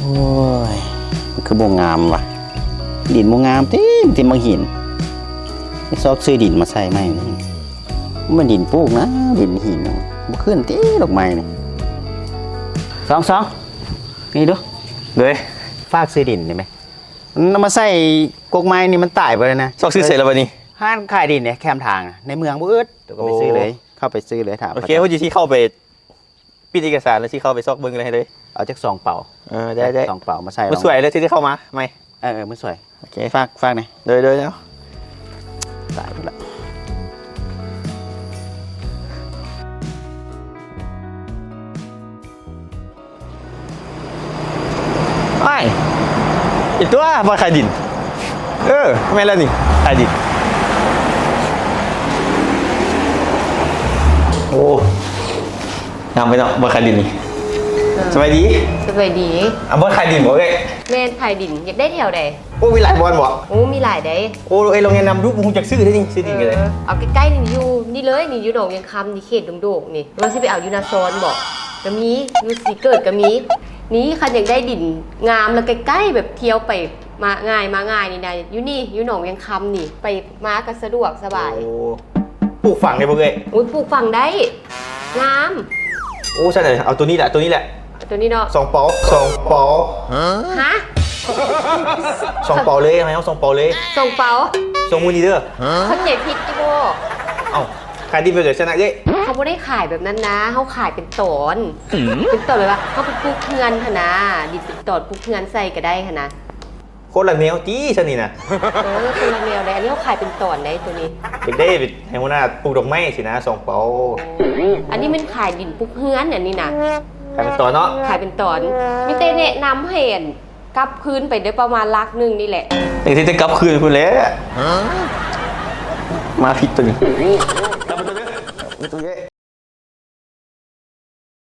โอ้ยมันคือโบงามว่ะดินโบงามเต็มที่มาหินนี่ซอกซื้อดินมาใส่ไหมนี่มันดินปลูกนะดินหินบ่ขึ้นตีดอกไม้นี่สองนี่ดูเลยฝากซื้อดินได้ไหมมันมาใส่กกไม้นี่มันตายไปเลยนะ ซอกซื้อเสร็จแล้ววันนี้ห้างขายดินเนี่ยแคมทางในเมืองบ่อึดเดี๋ยวก็ไปซื้อเลยเข้าไปซื้อเลยถาม โอเคเขาอยู่ที่เข้าไปปิดเอกสารแล้วที่เข้าไปซอกเบิ้งเลยเลยเอาจาก2 เป่าได้2 เป่ามาใส่ มันสวยเลยที่เข้ามาไหมมันสวย โอเคฝากหน่อยเลยแล้วตายไปละไอ้อีกตัวบอลขายดินไม่แล้วนี่ขายดินโอ้ยำไปเนาะบอลขายดินนี่สบายดีบอลขายดินบ่เอ้ยแม่นไผ่ดินอยากได้แถวใดโอ้มีหลายบอลบ่โอ้มีหลายได้โอ้เอ้ยโรงเรียนนำรูปมึงจากซื้อได้นี่ซื้อดินกันเลยเอาใกล้ๆนี่อยู่นี่เลยนี่อยู่หนองยังคำนี่เขตดงโดกนี่เราสิไปเอายูนาซอนบอกก็มียูสีเกิดก็มีนี่คันอยากได้ดินงามแล้วใกล้ๆแบบเที่ยวไปมาง่ายนี่นะอยู่นี่อยู่หนองยังคำนี่ไปมาก็สะดวกสบายโอ้ปลูกฝังได้บ่เอ้ยอุ้ยปลูกฝั่งได้งาม โอ้ใช่เลยเอาตัวนี้แหละตัวนี้เนาะ2 เปาฮะ2 เปาเลยไหมเอา2 เปาเลยส่งเปาส่งมูนี่เด้อเขาใหญ่พิษจิโบเอ้าขายดินไปเลยชนะเอ้ยเขาไม่ได้ขายแบบนั้นนะเขาขายเป็นตอนเลยว่าเขาเป็นปลูกเงินค่ะนะดิเป็นตอนปลูกเงินใส่ก็ได้ค่ะนะโคตรละแนวจี้ชนี่นะคนละแนวเลยอันนี้เขาขายเป็นตอนได้ตัวนี้เด็กได้ให้หัวหน้าปลูกดอกไม้สินะ2 เปาอันนี้มันขายดินปลูกเงินอันนี้นะขายเป็นตอนเนาะขายเป็นตอนมิเตแนะนำให้กลับคืนไปได้ประมาณลักนึงนี่แหละเด็กที่จะกลับคืนคุณแล้วมาผิดตัวนี้กลับมาตัวนี้ตัวเยอะ